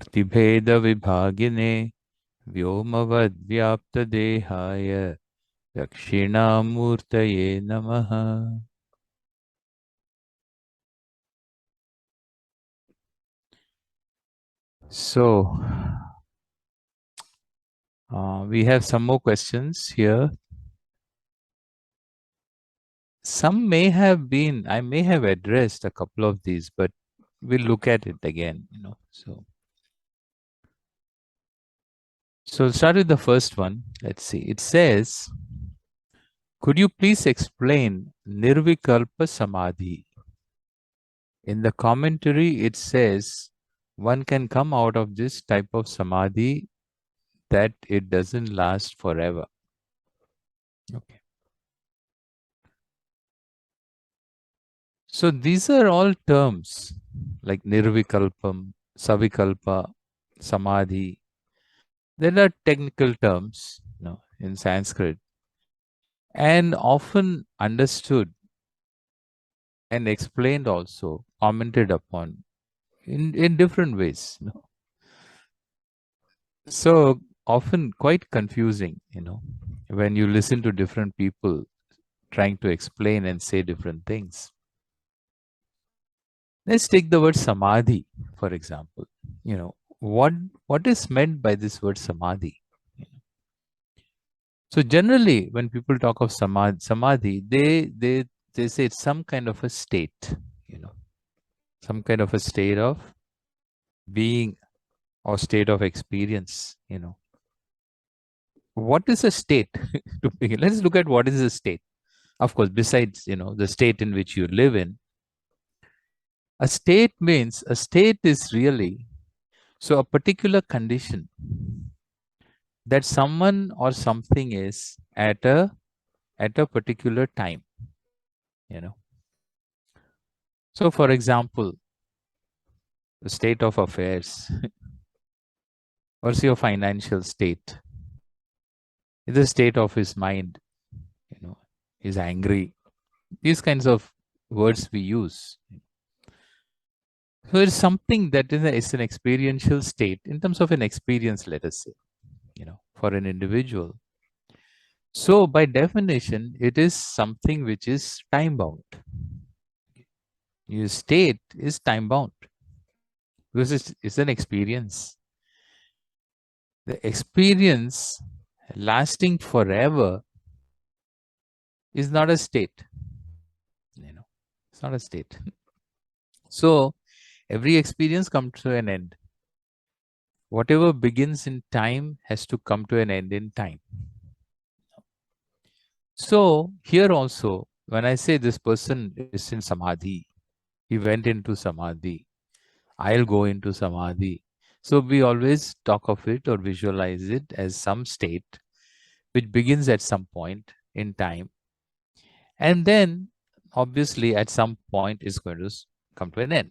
मूर्तिभेद विभागिने व्योमवद् व्याप्त देहाय दक्षिणामूर्तये नमः. So, we have some more questions here. Some may have been, I may have addressed a couple of these, but we'll look at it again, So we'll start with the first one. Let's see. It says, could you please explain Nirvikalpa Samadhi? In the commentary, it says one can come out of this type of Samadhi that it doesn't last forever. Okay. So these are all terms like Nirvikalpam, Savikalpa, Samadhi. There are technical terms, in Sanskrit, and often understood and explained also, commented upon in different ways. So often quite confusing, when you listen to different people trying to explain and say different things. Let's take the word samadhi, for example. What is meant by this word samadhi? So generally, when people talk of samadhi, they say it's some kind of a state, some kind of a state of being or state of experience, What is a state? To begin, let's look at what is a state. Of course, besides, the state in which you live in, a state is really, so a particular condition that someone or something is at a particular time, So for example, the state of affairs, what's your financial state? Is the state of his mind, is angry. These kinds of words we use. So it's something that is an experiential state in terms of an experience, let us say, for an individual. So by definition, it is something which is time bound. Your state is time bound because it's an experience. The experience lasting forever is not a state. It's not a state. So every experience comes to an end. Whatever begins in time has to come to an end in time. So here also, when I say this person is in samadhi, he went into samadhi, I'll go into samadhi. So we always talk of it or visualize it as some state which begins at some point in time. And then obviously at some point is going to come to an end.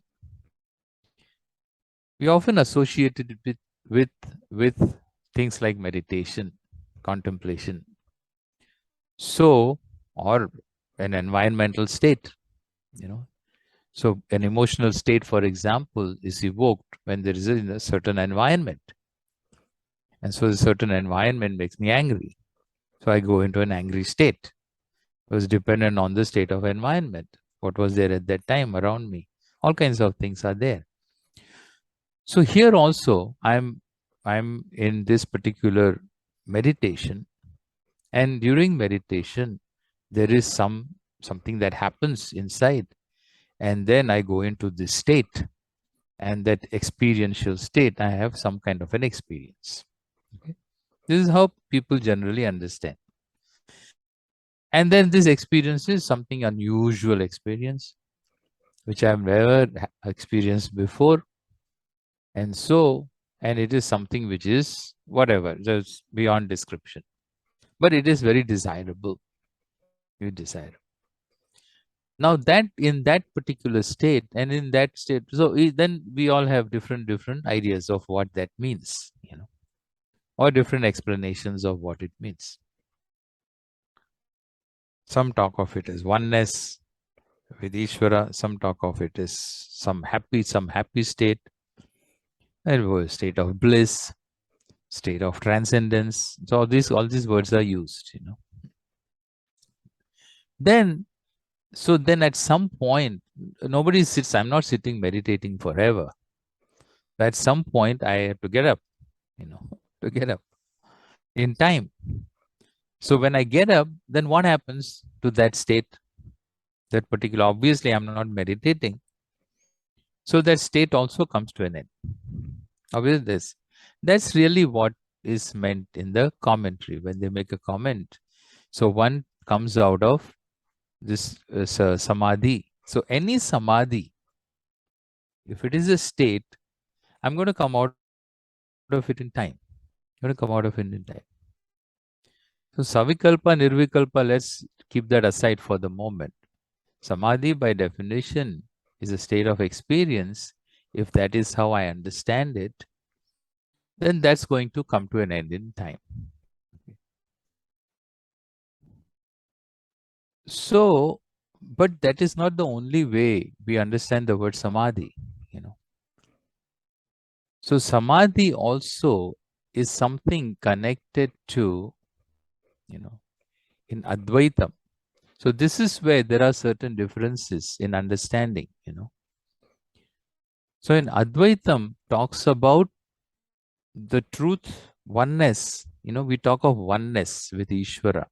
We often associate it with things like meditation, contemplation. So, or an environmental state, So an emotional state, for example, is evoked when there is a certain environment. And so a certain environment makes me angry. So I go into an angry state. It was dependent on the state of environment. What was there at that time around me? All kinds of things are there. So here also, I'm in this particular meditation. And during meditation, there is something that happens inside. And then I go into this state. And that experiential state, I have some kind of an experience. Okay? This is how people generally understand. And then this experience is something unusual experience, which I've never experienced before. And it is something which is whatever, just beyond description. But it is very desirable. You desire. Now that in that particular state and in that state, so then we all have different ideas of what that means, or different explanations of what it means. Some talk of it as oneness with Ishvara, some talk of it as some happy state. It was a state of bliss, state of transcendence. So all these words are used, Then, then at some point, nobody sits, I'm not sitting meditating forever. At some point, I have to get up, to get up in time. So when I get up, then what happens to that state, that particular, obviously I'm not meditating. So that state also comes to an end. Obviously, that's really what is meant in the commentary when they make a comment. So one comes out of this samadhi. So any samadhi, if it is a state, I'm going to come out of it in time. I'm going to come out of it in time. So Savikalpa-Nirvikalpa, let's keep that aside for the moment. Samadhi, by definition, is a state of experience. If that is how I understand it, then that's going to come to an end in time. So, but that is not the only way we understand the word samadhi, So samadhi also is something connected to, in Advaitam. So this is where there are certain differences in understanding, So in Advaitam talks about the truth, oneness. We talk of oneness with Ishvara.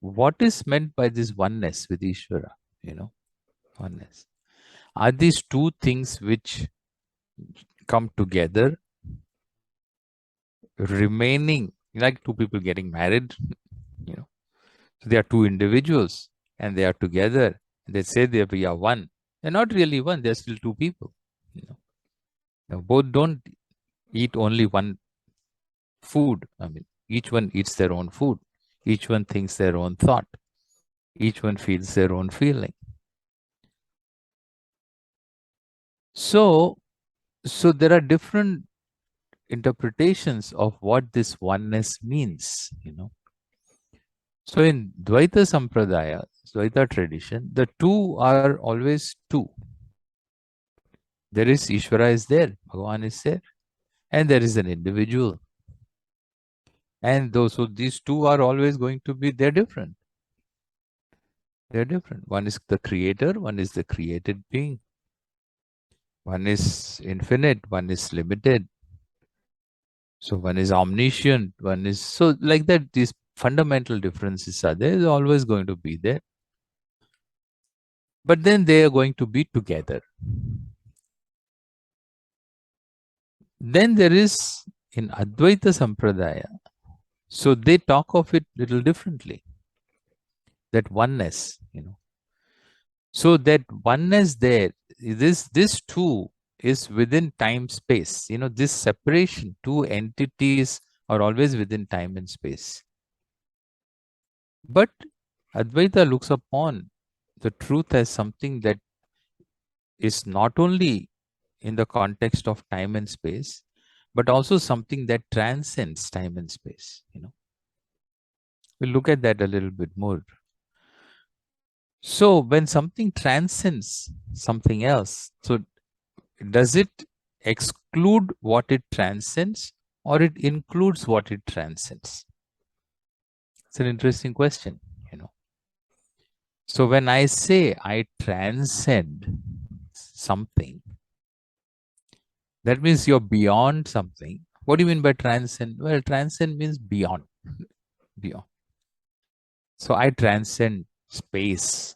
What is meant by this oneness with Ishvara? Oneness. Are these two things which come together, remaining like two people getting married, So they are two individuals and they are together. They say we are one. They're not really one, they're still two people. Now, both don't eat only one food. I mean, each one eats their own food. Each one thinks their own thought. Each one feels their own feeling. So there are different interpretations of what this oneness means, So in Dvaita Sampradaya, Dvaita tradition, the two are always two. There is Ishvara is there, Bhagavan is there, and there is an individual. And so these two are always going to be, they're different. They're different. One is the creator, one is the created being. One is infinite, one is limited. So one is omniscient, one is, so like that, these fundamental differences are there, they're always going to be there. But then they are going to be together. Then there is in Advaita Sampradaya, so they talk of it little differently. That oneness, So that oneness there, this too is within time space. This separation, two entities are always within time and space. But Advaita looks upon the truth as something that is not only in the context of time and space, but also something that transcends time and space. We'll look at that a little bit more. So when something transcends something else, so does it exclude what it transcends or it includes what it transcends? It's an interesting question, So when I say I transcend something, that means you're beyond something. What do you mean by transcend? Well, transcend means beyond. Beyond. So I transcend space.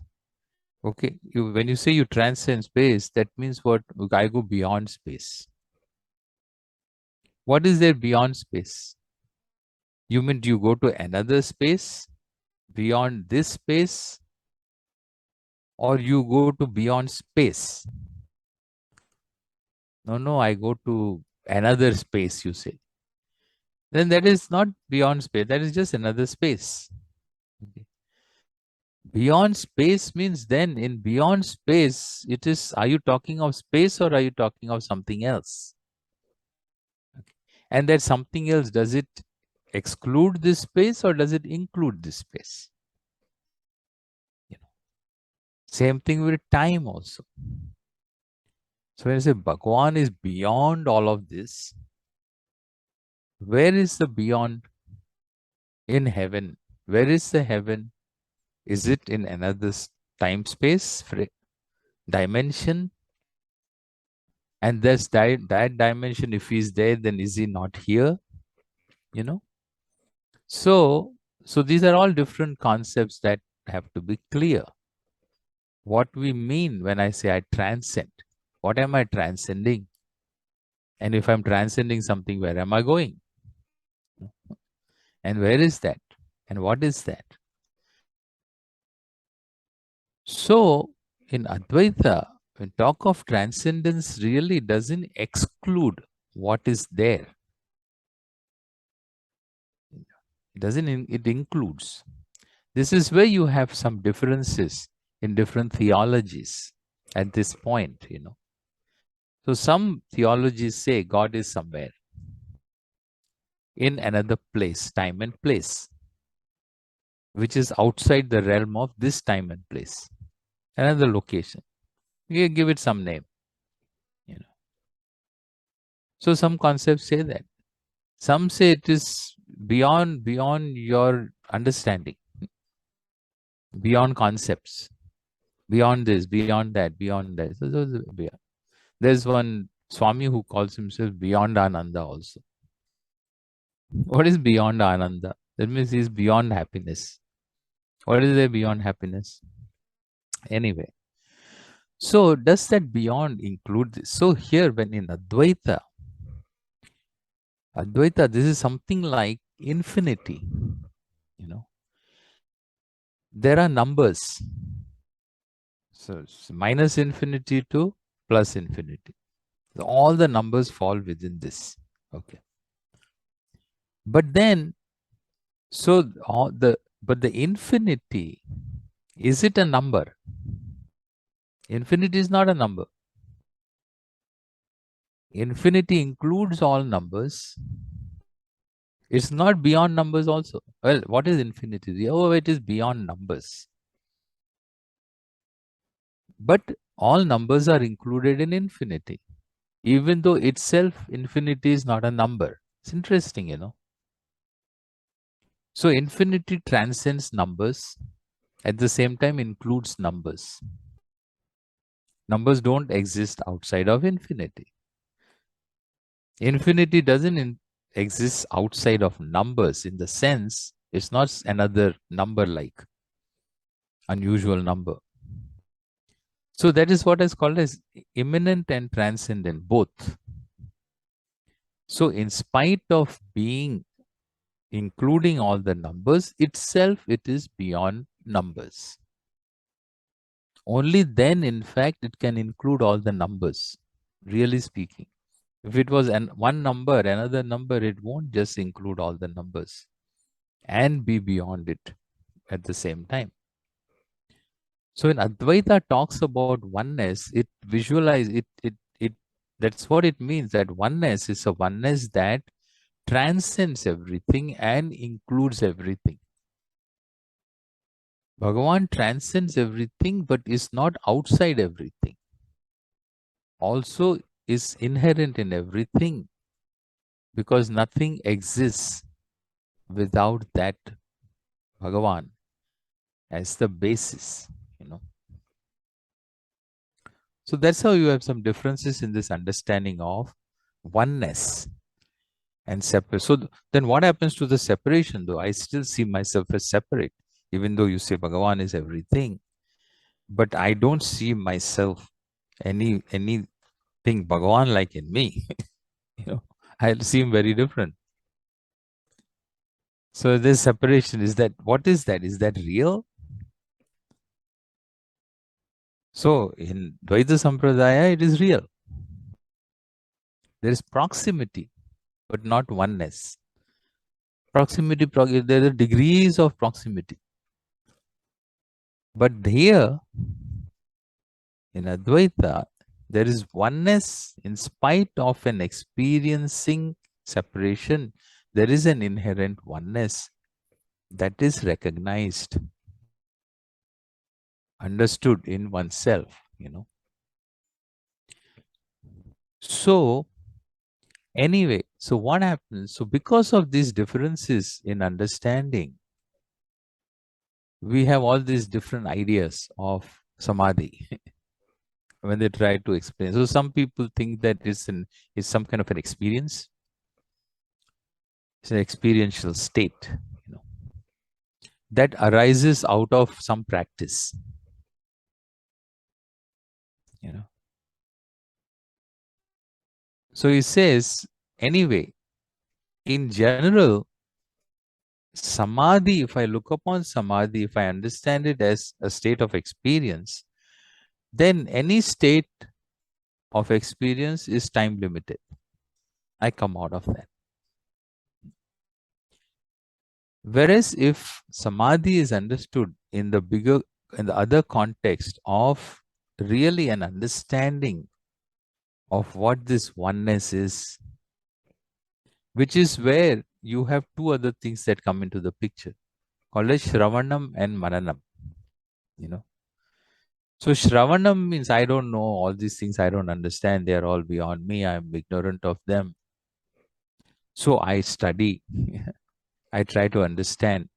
Okay. When you say you transcend space, that means what? I go beyond space. What is there beyond space? You mean you go to another space beyond this space, or you go to beyond space? No, I go to another space, you say. Then that is not beyond space, that is just another space. Okay. Beyond space means then in beyond space, it is, are you talking of space or are you talking of something else? Okay. And that something else, does it exclude this space or does it include this space? Same thing with time also. So when I say Bhagavan is beyond all of this, where is the beyond? In heaven. Where is the heaven? Is it in another time space dimension? And there's that dimension, if he's there, then is he not here? You know? So these are all different concepts that have to be clear. What we mean when I say I transcend. What am I transcending? And if I'm transcending something, where am I going? And where is that? And what is that? So, in Advaita, when talk of transcendence really doesn't exclude what is there. It doesn't, it includes. This is where you have some differences in different theologies at this point, So some theologies say God is somewhere in another place, time and place, which is outside the realm of this time and place, another location. You give it some name, So some concepts say that. Some say it is beyond your understanding, beyond concepts, beyond this, beyond that, beyond that. So there's one Swami who calls himself beyond Ananda also. What is beyond Ananda? That means he's beyond happiness. What is there beyond happiness? Anyway, so does that beyond include this? So here, when in Advaita, this is something like infinity. There are numbers. So minus infinity to plus infinity. So all the numbers fall within this. Okay. But then, but the infinity, is it a number? Infinity is not a number. Infinity includes all numbers. It's not beyond numbers also. Well, what is infinity? Oh, it is beyond numbers. But all numbers are included in infinity. Even though itself, infinity is not a number. It's interesting. So infinity transcends numbers, at the same time includes numbers. Numbers don't exist outside of infinity. Infinity doesn't exist outside of numbers, in the sense it's not another number like unusual number. So that is what is called as immanent and transcendent, both. So in spite of being including all the numbers, itself it is beyond numbers. Only then, in fact, it can include all the numbers, really speaking. If it was one number, another number, it won't just include all the numbers and be beyond it at the same time. So when Advaita talks about oneness, it visualizes it. That's what it means, that oneness is a oneness that transcends everything and includes everything. Bhagavan transcends everything but is not outside everything. Also is inherent in everything, because nothing exists without that Bhagavan as the basis. So that's how you have some differences in this understanding of oneness and separate. So then what happens to the separation though? I still see myself as separate, even though you say Bhagavan is everything, but I don't see myself anything Bhagavan like in me. I see him very different. So this separation, what is that? Is that real? So in Dvaita Sampradaya, it is real. There is proximity, but not oneness. Proximity, there are degrees of proximity. But here, in Advaita, there is oneness in spite of an experiencing separation. There is an inherent oneness that is recognized, understood in oneself. So, anyway, so what happens? So, because of these differences in understanding, we have all these different ideas of samadhi when they try to explain. So, some people think that it's some kind of an experience, it's an experiential state, you know, that arises out of some practice, you know. So, he says, anyway, in general, samadhi, if I look upon samadhi, if I understand it as a state of experience, then any state of experience is time limited. I come out of that. Whereas if samadhi is understood in the bigger, in the other context of really an understanding of what this oneness is, which is where you have two other things that come into the picture, called as Shravanam and Mananam, you know. So Shravanam means I don't know all these things, I don't understand, they are all beyond me, I am ignorant of them. So I study, I try to understand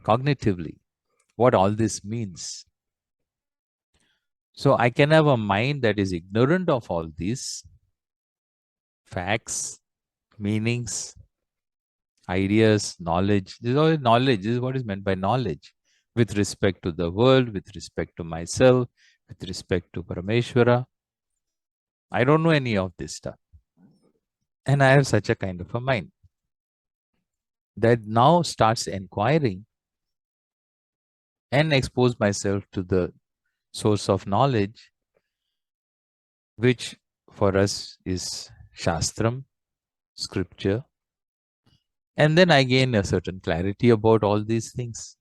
cognitively what all this means. So I can have a mind that is ignorant of all these facts, meanings, ideas, knowledge. This is all knowledge. This is what is meant by knowledge with respect to the world, with respect to myself, with respect to Parameshwara. I don't know any of this stuff. And I have such a kind of a mind that now starts inquiring and expose myself to the source of knowledge, which for us is Shastram, scripture. And then I gain a certain clarity about all these things.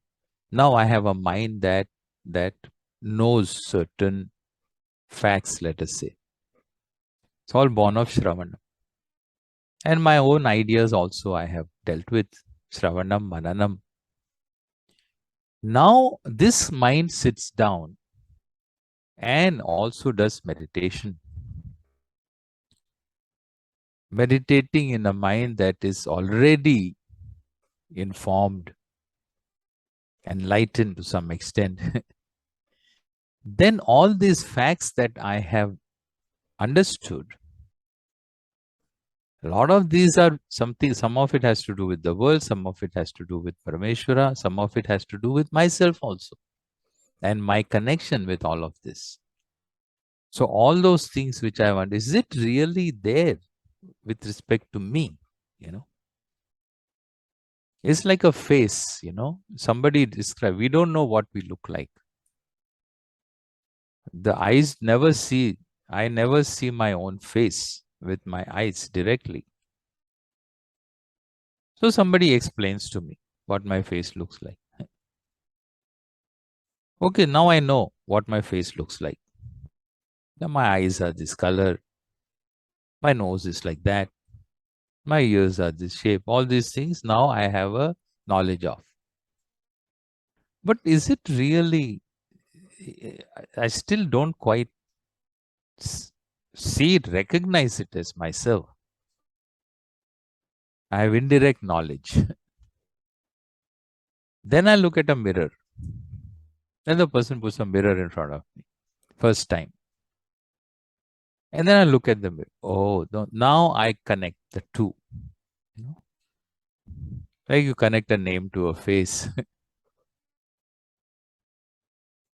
Now I have a mind that knows certain facts, let us say. It's all born of Shravanam. And my own ideas also I have dealt with Shravanam, Mananam. Now this mind sits down and also does meditation. Meditating in a mind that is already informed, enlightened to some extent. Then all these facts that I have understood, a lot of these are something, some of it has to do with the world, some of it has to do with Parameshwara, some of it has to do with myself also, and my connection with all of this. So all those things which I want, is it really there with respect to me? You know, it's like a face, you know, somebody described, we don't know what we look like. The eyes never see, I never see my own face with my eyes directly. So somebody explains to me what my face looks like. Okay, now I know what my face looks like. Now my eyes are this color, my nose is like that, my ears are this shape, all these things now I have a knowledge of. But is it really, I still don't quite see it, recognize it as myself. I have indirect knowledge. Then I look at a mirror. Then the person puts a mirror in front of me, first time. And then I look at the mirror. Oh, no, now I connect the two. You know? Like you connect a name to a face.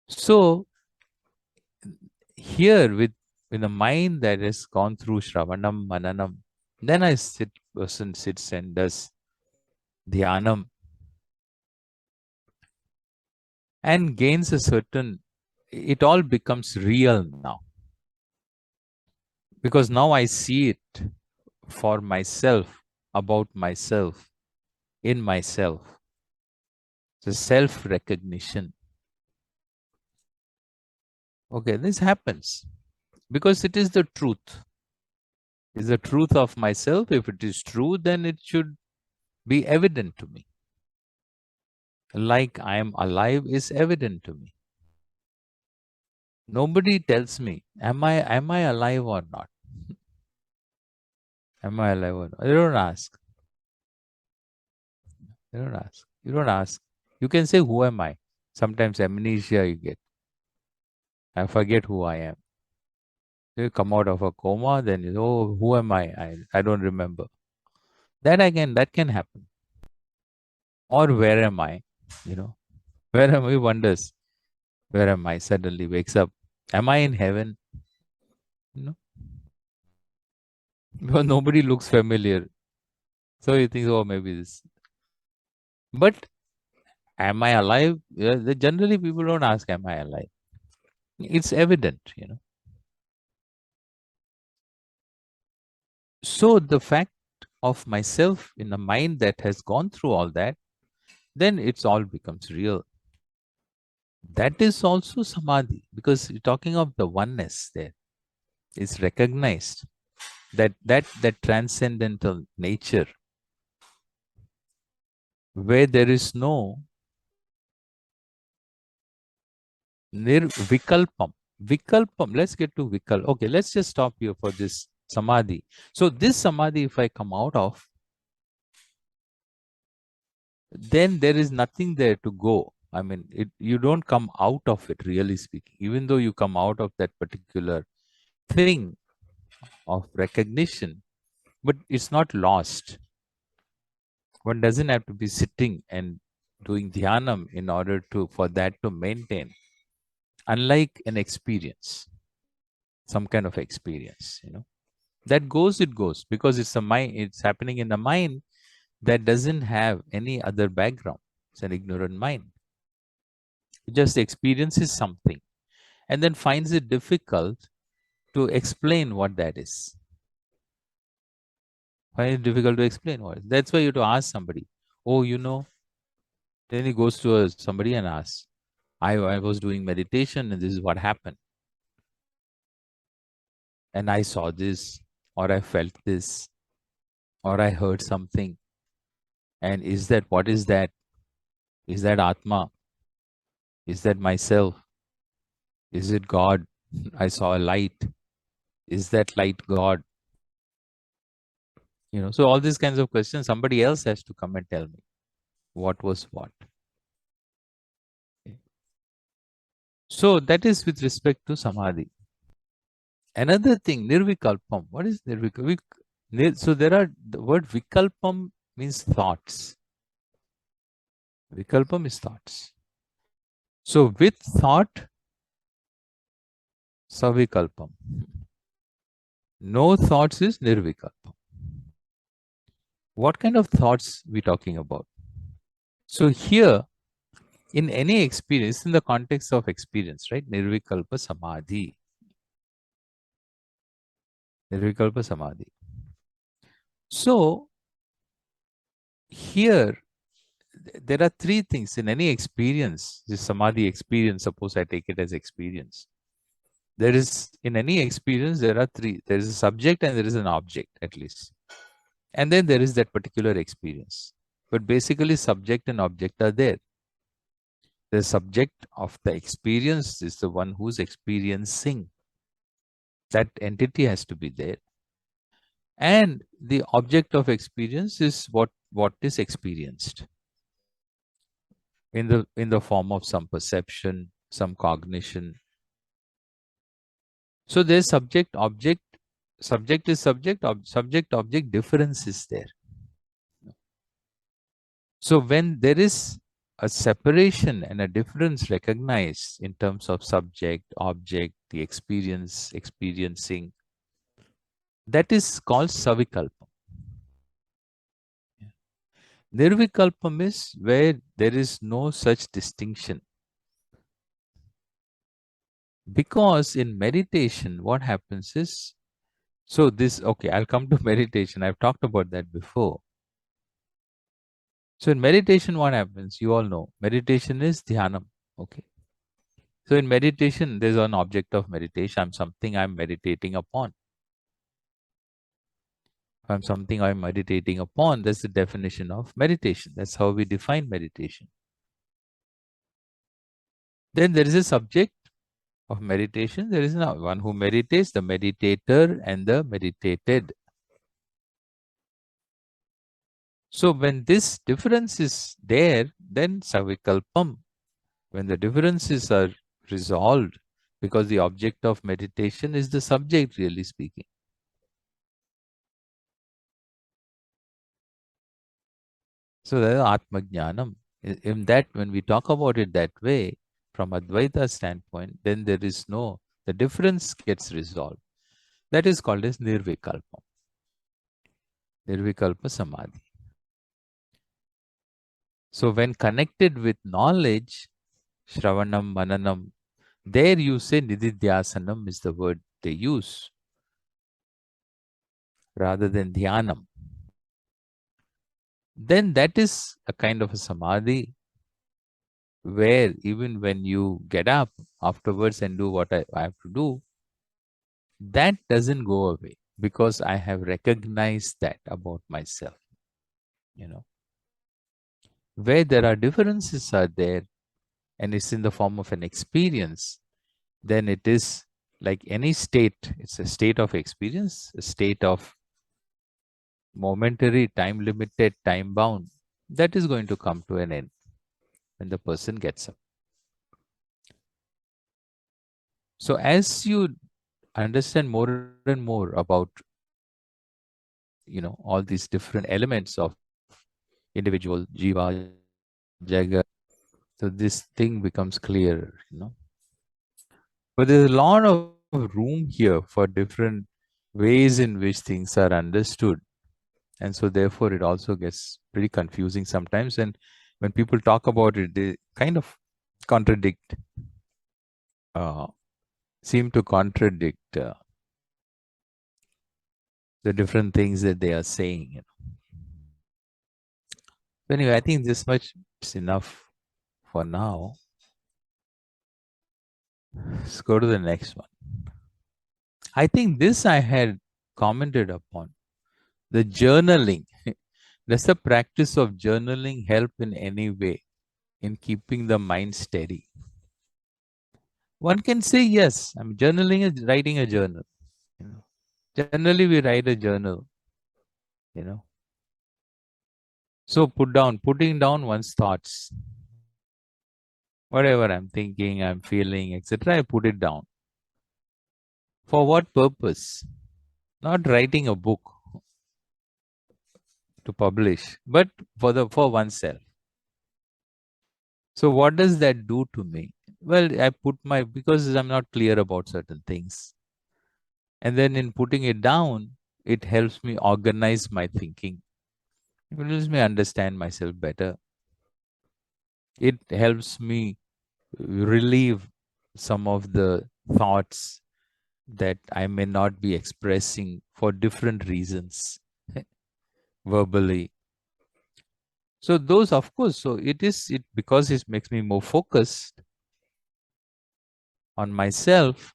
So here with a mind that has gone through Shravanam, Mananam, then person sits and does Dhyanam and gains a certain, it all becomes real now. Because now I see it for myself, about myself, in myself. The self-recognition. Okay, this happens because it is the truth. Is the truth of myself. If it is true, then it should be evident to me. Like I am alive is evident to me. Nobody tells me, am I alive or not? Am I alive or not? They don't ask. They don't ask. You don't ask. You can say, who am I? Sometimes amnesia you get. I forget who I am. You come out of a coma, then you know, oh, who am I? I don't remember. That can happen. Or where am I? You know, where am I? Wonders. Where am I? Suddenly wakes up. Am I in heaven? You know, because nobody looks familiar. So you think, oh, maybe this. But am I alive? Yeah, generally, people don't ask, am I alive? It's evident, you know. So the fact of myself in a mind that has gone through all that, then it's all becomes real. That is also samadhi, because you're talking of the oneness there. It's recognized that transcendental nature where there is no nirvikalpam. Vikalpam, let's get to vikal. Okay, let's just stop here for this samadhi. So this samadhi, if I come out of, then there is nothing there to go. I mean, you don't come out of it, really speaking, even though you come out of that particular thing of recognition, but it's not lost. One doesn't have to be sitting and doing dhyanam in order to for that to maintain. Unlike an experience, some kind of experience, you know, that goes, it goes because it's a mind. It's happening in a mind that doesn't have any other background. It's an ignorant mind. It just experiences something and then finds it difficult to explain what that is. Find it difficult to explain what. That's why you have to ask somebody. Oh, you know. Then he goes to somebody and asks. I was doing meditation and this is what happened. And I saw this, or I felt this, or I heard something. And is that what is that? Is that Atma? Is that myself? Is it God? I saw a light. Is that light God? You know, so all these kinds of questions, somebody else has to come and tell me what was what. Okay. So that is with respect to samadhi. Another thing, nirvikalpam. What is nirvikalpam? So there are, the word vikalpam means thoughts. Vikalpam is thoughts. So with thought, savikalpam. No thoughts is nirvikalpam. What kind of thoughts we talking about? So here, in any experience, in the context of experience, right? Nirvikalpa Samadhi. Nirvikalpa Samadhi. So here, there are three things in any experience. This Samadhi experience, suppose I take it as experience. There is, in any experience, there are three. There is a subject and there is an object, at least. And then there is that particular experience. But basically, subject and object are there. The subject of the experience is the one who's experiencing. That entity has to be there. And the object of experience is what is experienced in the form of some perception, some cognition. So there's subject, object, subject is subject, subject, object difference is there. So when there is a separation and a difference recognized in terms of subject, object, the experience, experiencing, that is called savikalpam. Nirvikalpam is where there is no such distinction. Because in meditation, what happens is, so this, okay, I'll come to meditation. I've talked about that before. So in meditation, what happens? You all know, meditation is dhyanam. Okay. So in meditation, there's an object of meditation. Something I'm meditating upon. Something I'm meditating upon, that's the definition of meditation. That's how we define meditation. Then there is a subject of meditation. There is one who meditates, the meditator and the meditated. So when this difference is there, then Savikalpam, when the differences are resolved, because the object of meditation is the subject, really speaking. So that is Atma Jnanam. In that, when we talk about it that way, from Advaita standpoint, then there is no, the difference gets resolved. That is called as Nirvikalpa, Nirvikalpa Samadhi. So when connected with knowledge, Shravanam, Mananam, there you say Nididhyasanam is the word they use rather than Dhyanam. Then that is a kind of a Samadhi where even when you get up afterwards and do what I have to do, that doesn't go away because I have recognized that about myself. You know, where there are differences are there and it's in the form of an experience, then it is like any state. It's a state of experience, a state of momentary, time limited, time bound. That is going to come to an end when the person gets up. So as you understand more and more about all these different elements of individual jiva jagat, so this thing becomes clear. But there's a lot of room here for different ways in which things are understood, and so therefore it also gets pretty confusing sometimes. And when people talk about it, they kind of contradict, uh, seem to contradict the different things that they are saying. So anyway, I think this much is enough for now. Let's go to the next one. I think this I had commented upon. The journaling. Does the practice of journaling help in any way in keeping the mind steady? One can say yes. I mean, journaling is writing a journal. You know. Generally, we write a journal. You know. So putting down one's thoughts, whatever I'm thinking, I'm feeling, etc. I put it down. For what purpose? Not writing a book to publish, but for oneself. So what does that do to me? Well, I put because I'm not clear about certain things. And then in putting it down, it helps me organize my thinking. It helps me understand myself better. It helps me relieve some of the thoughts that I may not be expressing for different reasons verbally. So those, of course, so it because it makes me more focused on myself.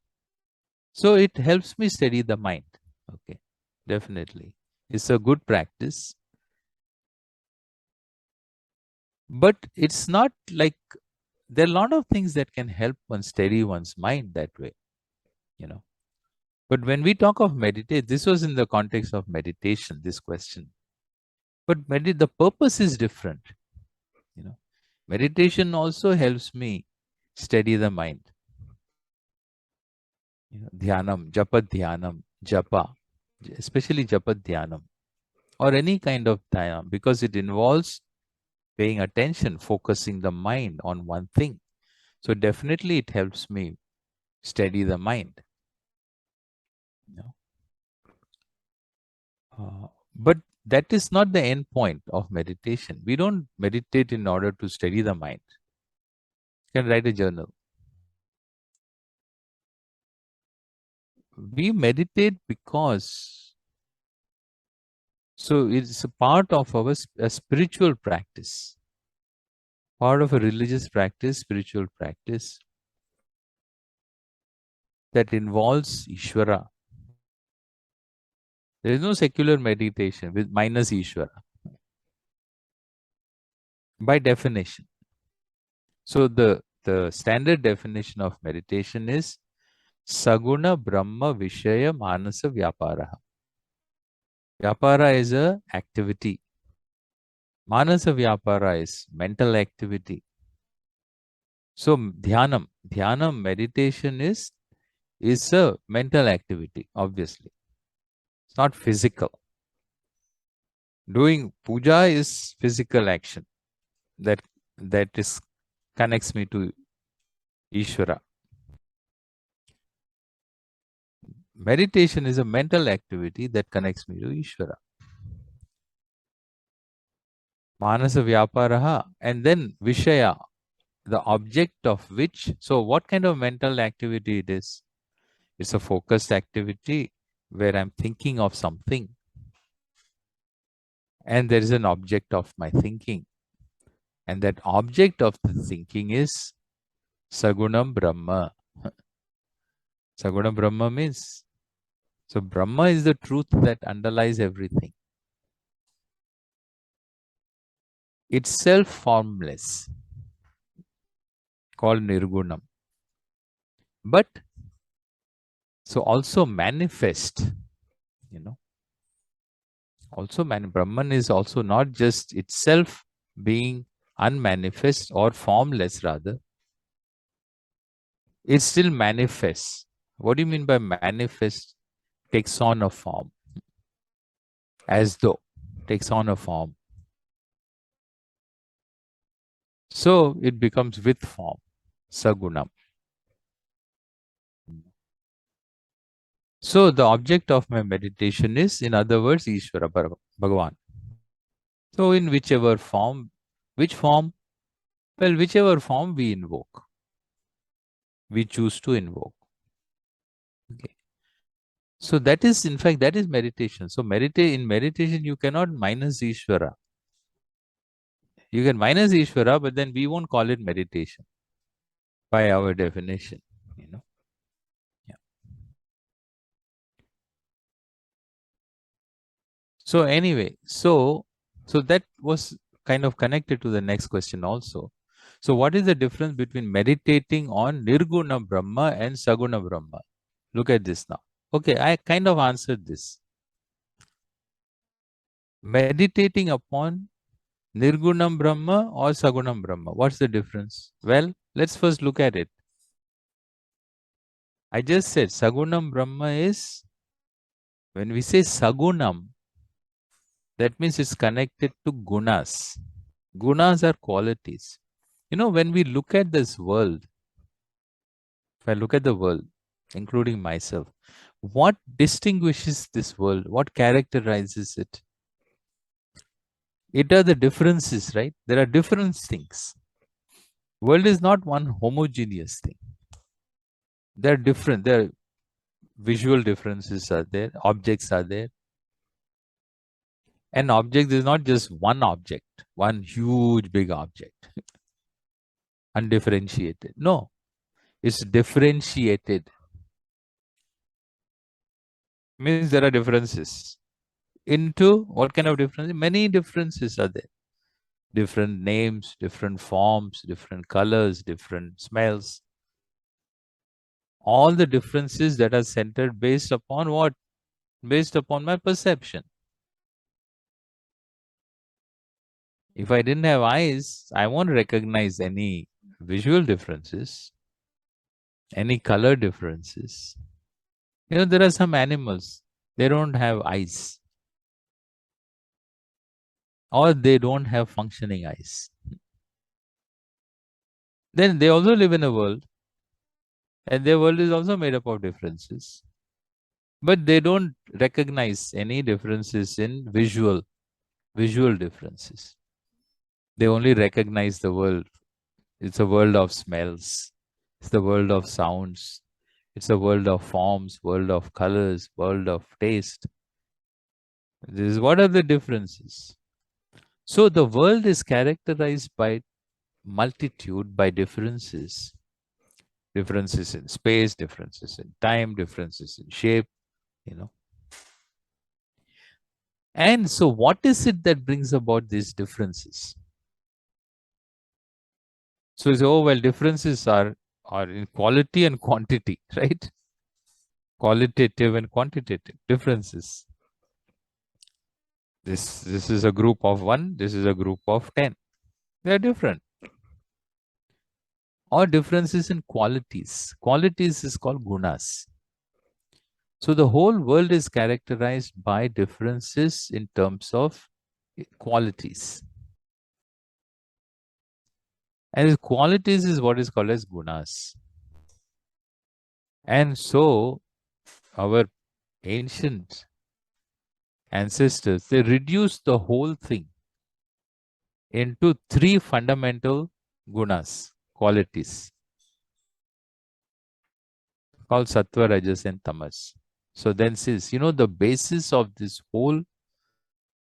So it helps me steady the mind. Okay, definitely. It's a good practice. But it's not like there are a lot of things that can help one steady one's mind that way. But when we talk of meditate, this was in the context of meditation, this question. But the purpose is different. You know, meditation also helps me steady the mind. Dhyanam, japa, especially japa dhyanam, or any kind of dhyana, because it involves paying attention, focusing the mind on one thing. So definitely it helps me steady the mind. You know. But that is not the end point of meditation. We don't meditate in order to steady the mind. You can write a journal. We meditate because so it's a part of our a spiritual practice, part of a religious practice, spiritual practice that involves Ishvara. There is no secular meditation with minus Ishvara by definition. So the standard definition of meditation is Saguna Brahma Vishaya Manasa Vyapara. Vyapara is a activity. Manasa Vyapara is mental activity. So dhyanam meditation is a mental activity, obviously. It's not physical. Doing puja is physical action that is connects me to Ishvara. Meditation is a mental activity that connects me to Ishvara. Manasa Vyaparaha, and then Vishaya, the object of which. So, what kind of mental activity it is? It's a focused activity where I'm thinking of something, and there is an object of my thinking, and that object of the thinking is Sagunam Brahma. Sagunam Brahma means, so Brahma is the truth that underlies everything. It's self-formless, called Nirgunam. But so also manifest, also Brahman is also not just itself being unmanifest or formless, rather. It still manifests. What do you mean by manifest? Takes on a form. As though. Takes on a form. So it becomes with form. Sagunam. So the object of my meditation is, in other words, Ishvara Bhagavan. So in whichever form, which form? Well, whichever form we invoke. We choose to invoke. Okay. So that is, in fact, that is meditation. So in meditation, you cannot minus Ishvara. You can minus Ishvara, but then we won't call it meditation by our definition. Yeah. So anyway, so that was kind of connected to the next question also. So what is the difference between meditating on Nirguna Brahma and Saguna Brahma? Look at this now. Okay, I kind of answered this. Meditating upon Nirgunam Brahma or Sagunam Brahma, what's the difference? Well, let's first look at it. I just said Sagunam Brahma is, when we say Sagunam, that means it's connected to gunas. Gunas are qualities. When we look at this world, if I look at the world, including myself, what distinguishes this world? What characterizes it? It are the differences, right? There are different things. World is not one homogeneous thing. They're different. There are visual differences are there. Objects are there. An object is not just one object, one huge big object, undifferentiated. No, it's differentiated. Means there are differences. Into what kind of difference? Many differences are there. Different names, different forms, different colors, different smells. All the differences that are centered based upon what? Based upon my perception. If I didn't have eyes, I won't recognize any visual differences, any color differences. There are some animals, they don't have eyes, or they don't have functioning eyes. Then they also live in a world, and their world is also made up of differences. But they don't recognize any differences in visual differences. They only recognize the world. It's a world of smells. It's the world of sounds. It's a world of forms, world of colors, world of taste. What are the differences? So the world is characterized by multitude, by differences. Differences in space, differences in time, differences in shape, And so what is it that brings about these differences? So you say, oh, well, differences are in quality and quantity, right? Qualitative and quantitative differences. This is a group of 1, this is a group of 10. They are different. Or differences in qualities. Qualities is called gunas. So the whole world is characterized by differences in terms of qualities. And his qualities is what is called as gunas. And so our ancient ancestors, they reduced the whole thing into 3 fundamental gunas, qualities, called sattva, rajas, and tamas. So then says, the basis of this whole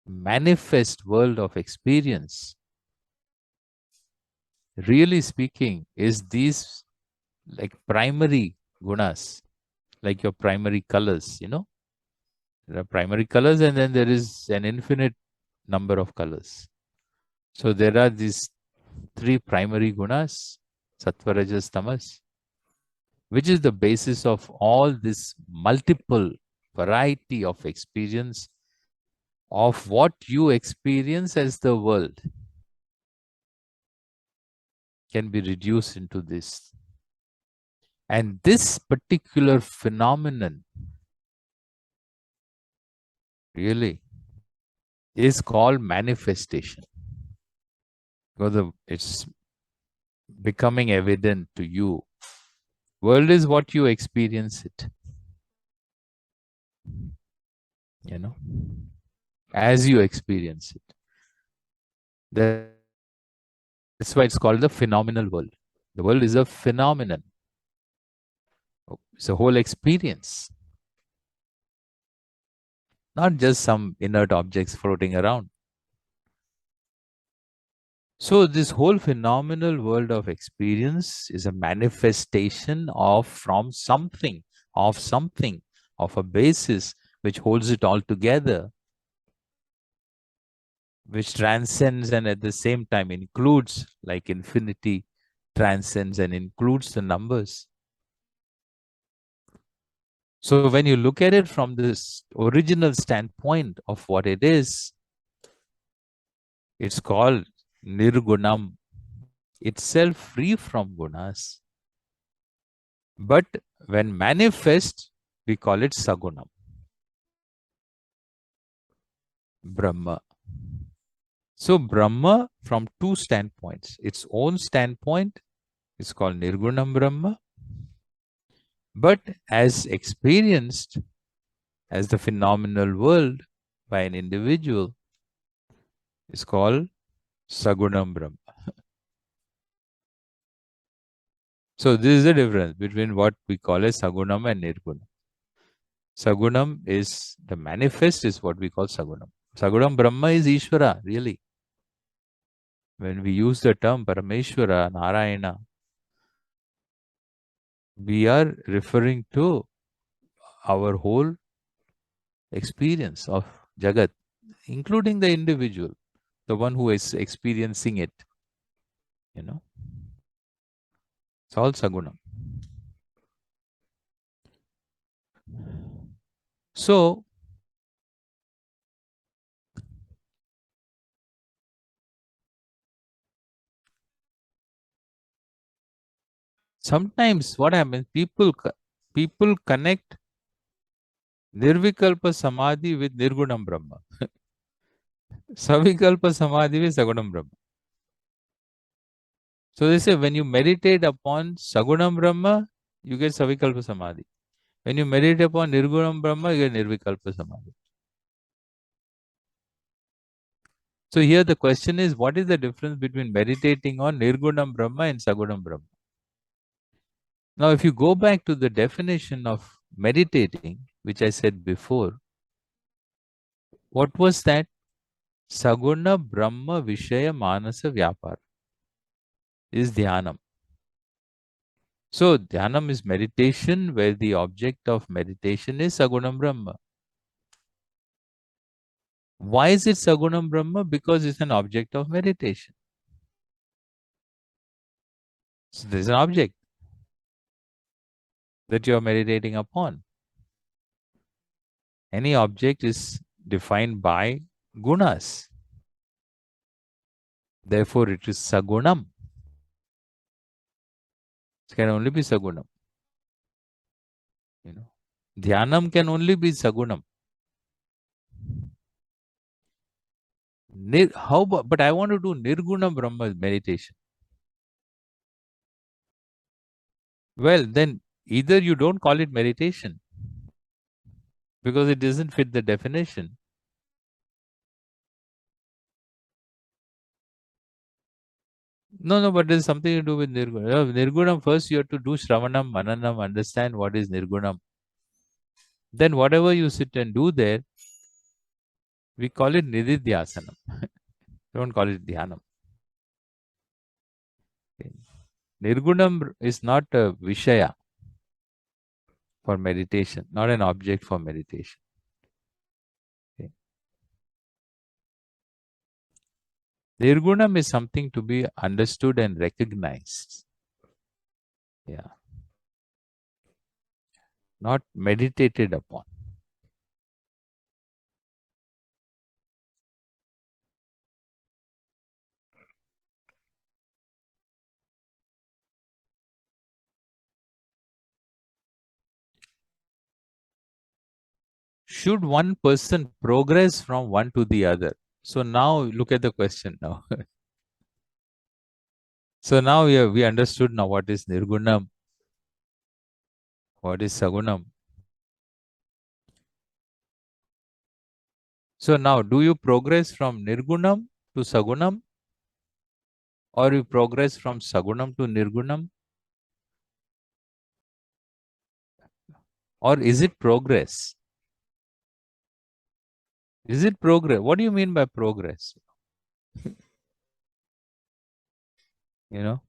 manifest world of experience, really speaking, is these like primary gunas, like your primary colors, There are primary colors and then there is an infinite number of colors. So there are these 3 primary gunas, sattva, rajas, tamas, which is the basis of all this multiple variety of experience of what you experience as the world can be reduced into this. And this particular phenomenon really is called manifestation, because it's becoming evident to you. World is what you experience it, as you experience it. That's why it's called the phenomenal world. The world is a phenomenon. It's a whole experience, not just some inert objects floating around. So this whole phenomenal world of experience is a manifestation of something, of a basis which holds it all together, which transcends and at the same time includes, like infinity transcends and includes the numbers. So when you look at it from this original standpoint of what it is, it's called Nirgunam, itself free from gunas. But when manifest, we call it Sagunam, Brahma. So Brahma, from 2 standpoints, its own standpoint is called Nirgunam Brahma, but as experienced as the phenomenal world by an individual is called Sagunam Brahma. So this is the difference between what we call as Sagunam and Nirgunam. Sagunam is the manifest, is what we call Sagunam. Sagunam Brahma is Ishvara, really. When we use the term Parameshwara, Narayana, we are referring to our whole experience of Jagat, including the individual, the one who is experiencing it. It's all Sagunam. So, sometimes what happens, people connect Nirvikalpa Samadhi with Nirgunam Brahma. Savikalpa Samadhi with Sagunam Brahma. So they say when you meditate upon Sagunam Brahma, you get Savikalpa Samadhi. When you meditate upon Nirgunam Brahma, you get Nirvikalpa Samadhi. So here the question is, what is the difference between meditating on Nirgunam Brahma and Sagunam Brahma? Now, if you go back to the definition of meditating, which I said before, what was that? Saguna Brahma Vishaya Manasa Vyapar is Dhyanam. So, Dhyanam is meditation where the object of meditation is Sagunam Brahma. Why is it Sagunam Brahma? Because it's an object of meditation. So, there's an object that you are meditating upon. Any object is defined by gunas. Therefore, it is Sagunam. It can only be Sagunam. You know, Dhyanam can only be Sagunam. How about, but I want to do Nirguna Brahma meditation. Well, then either you don't call it meditation because it doesn't fit the definition. No, but there's something to do with Nirguna. Nirgunam, first you have to do Shravanam, Mananam, understand what is Nirgunam. Then whatever you sit and do there, we call it Nididhyasanam. Don't call it Dhyanam. Okay. Nirgunam is not a Vishaya for meditation, not an object for meditation. Okay. Nirgunam is something to be understood and recognized. Yeah. Not meditated upon. Should one person progress from one to the other? So now look at the question now. So now we understood now what is Nirgunam, what is Sagunam. So now do you progress from Nirgunam to Sagunam, or you progress from Sagunam to Nirgunam? Or is it progress? Is it progress? What do you mean by progress? You know,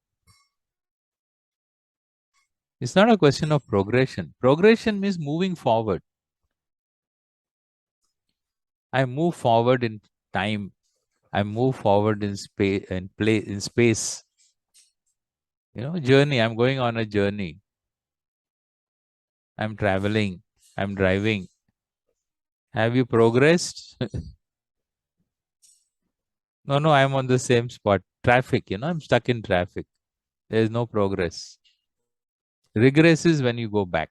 it's not a question of progression. Progression means moving forward. I move forward in time. I move forward in space and play in space. You know, journey. I'm going on a journey. I'm traveling. I'm driving. Have you progressed? No, I'm on the same spot. Traffic, I'm stuck in traffic. There is no progress. Regress is when you go back.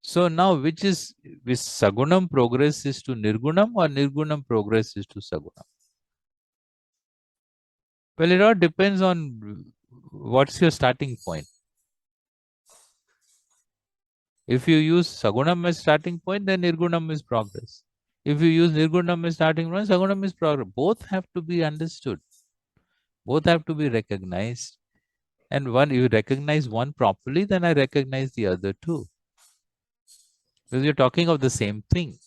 So now, which Sagunam progress is to Nirgunam or Nirgunam progress is to Sagunam? Well, it all depends on what's your starting point. If you use Sagunam as starting point, then Nirgunam is progress. If you use Nirgunam as starting point, Sagunam is progress. Both have to be understood. Both have to be recognized. And one, you recognize one properly, then I recognize the other too. Because you're talking of the same thing.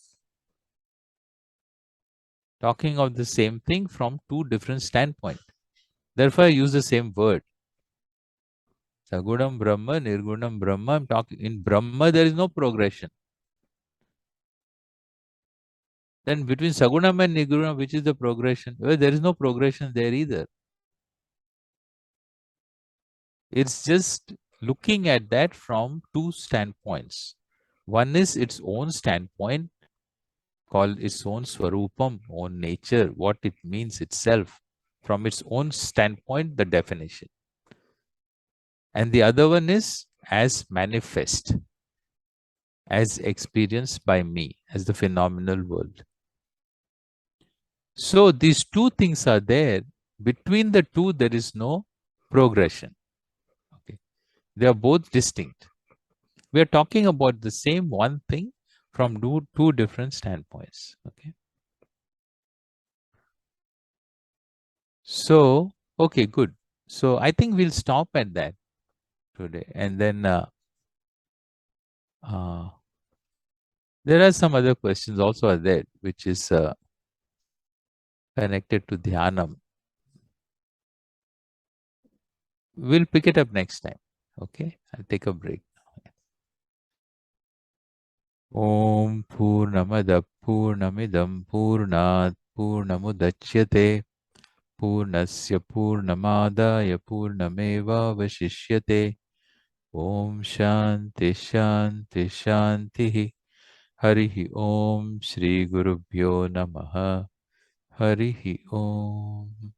Talking of the same thing from two different standpoints. Therefore, I use the same word. Sagunam Brahma, Nirgunam Brahma. I'm talking in Brahma, there is no progression. Then between Sagunam and Nirgunam, which is the progression? Well, there is no progression there either. It's just looking at that from two standpoints. One is its own standpoint, called its own Swarupam, own nature, what it means itself, from its own standpoint, the definition. And the other one is as manifest, as experienced by me, as the phenomenal world. So these two things are there. Between the two, there is no progression. Okay. They are both distinct. We are talking about the same one thing from two different standpoints. Okay. So, okay, good. So I think we'll stop at that today. And then there are some other questions also are there, which is connected to Dhyanam. We'll pick it up next time. Okay. I'll take a break. Om Purnamada Purnamidam Purnat Purnamudachyate Purnasya Purnamadaya Purnameva Vashishyate Om Shanti Shanti Shanti Harihi Om. Shri Gurubhyo Namaha. Harihi Om.